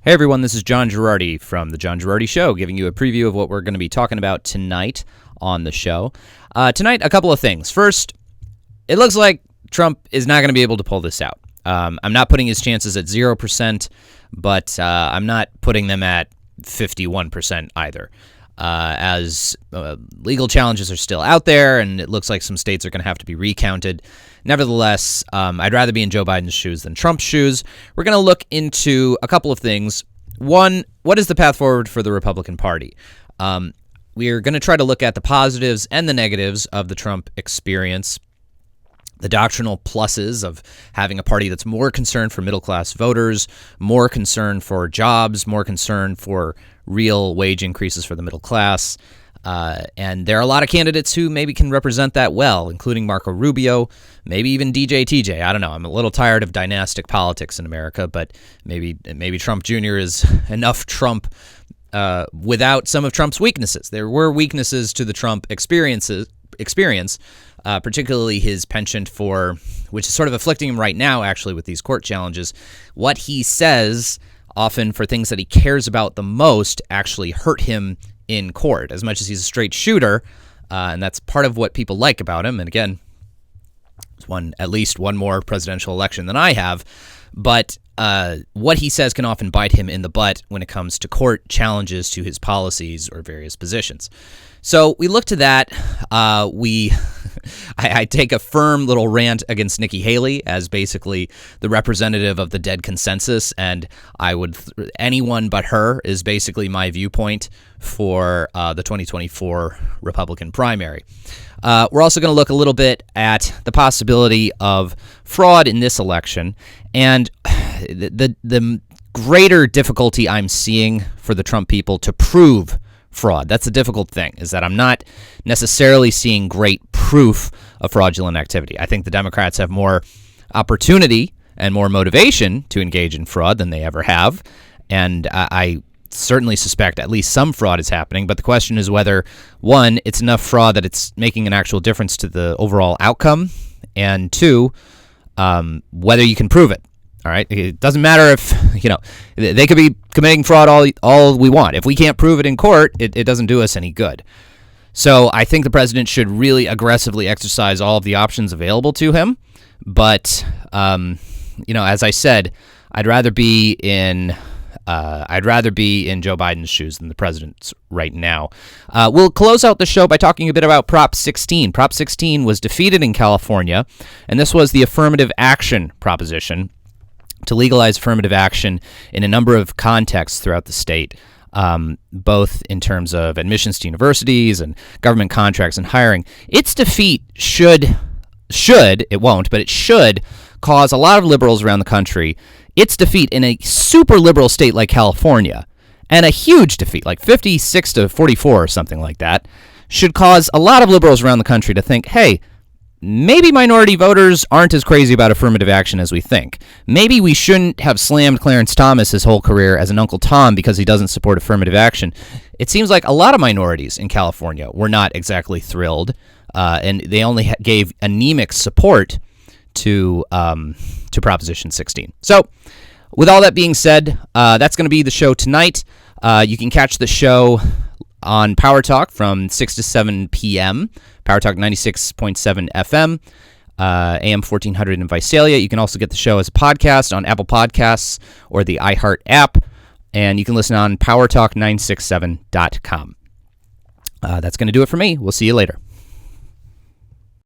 Hey everyone, this is John Girardi from The John Girardi Show, giving you a preview of what we're going to be talking about tonight on the show. Tonight, a couple of things. First, it looks like Trump is not going to be able to pull this out. I'm not putting his chances at 0%, but I'm not putting them at 51% either, as legal challenges are still out there, and it looks like some states are going to have to be recounted. Nevertheless, I'd rather be in Joe Biden's shoes than Trump's shoes. We're going to look into a couple of things. One, what is the path forward for the Republican Party? We are going to try to look at the positives and the negatives of the Trump experience, the doctrinal pluses of having a party that's more concerned for middle-class voters, more concerned for jobs, more concerned for real wage increases for the middle class. And there are a lot of candidates who maybe can represent that well, including Marco Rubio, maybe even DJ TJ. I don't know. I'm a little tired of dynastic politics in America, but maybe Trump Jr. is enough Trump without some of Trump's weaknesses. There were weaknesses to the Trump experience, particularly his penchant for, which is sort of afflicting him right now, actually, with these court challenges. What he says, often for things that he cares about the most, actually hurt him in court. As much as he's a straight shooter, and that's part of what people like about him. And again, he's won at least one more presidential election than I have. But what he says can often bite him in the butt when it comes to court challenges to his policies or various positions. So we look to that. I take a firm little rant against Nikki Haley as basically the representative of the dead consensus, and anyone but her is basically my viewpoint for the 2024 Republican primary. We're also going to look a little bit at the possibility of fraud in this election, and the greater difficulty I'm seeing for the Trump people to prove fraud. That's the difficult thing, is that I'm not necessarily seeing great proof of fraudulent activity. I think the Democrats have more opportunity and more motivation to engage in fraud than they ever have, and I certainly suspect at least some fraud is happening, but the question is whether, one, it's enough fraud that it's making an actual difference to the overall outcome, and two, whether you can prove it. All right, it doesn't matter if, they could be committing fraud all we want. If we can't prove it in court, it doesn't do us any good. So I think the president should really aggressively exercise all of the options available to him. But, as I said, I'd rather be in Joe Biden's shoes than the president's right now. We'll close out the show by talking a bit about Prop 16. Prop 16 was defeated in California, and this was the affirmative action proposition to legalize affirmative action in a number of contexts throughout the state, both in terms of admissions to universities and government contracts and hiring. Its defeat it won't, but it should cause a lot of liberals around the country. Its defeat in a super liberal state like California, and a huge defeat, like 56 to 44 or something like that, should cause a lot of liberals around the country to think, hey, maybe minority voters aren't as crazy about affirmative action as we think. Maybe we shouldn't have slammed Clarence Thomas his whole career as an Uncle Tom because he doesn't support affirmative action. It seems like a lot of minorities in California were not exactly thrilled, and they only gave anemic support to Proposition 16. So, with all that being said, that's going to be the show tonight. You can catch the show on Power Talk from 6 to 7 p.m., Power Talk 96.7 FM, AM 1400 in Visalia. You can also get the show as a podcast on Apple Podcasts or the iHeart app, and you can listen on powertalk967.com. That's going to do it for me. We'll see you later.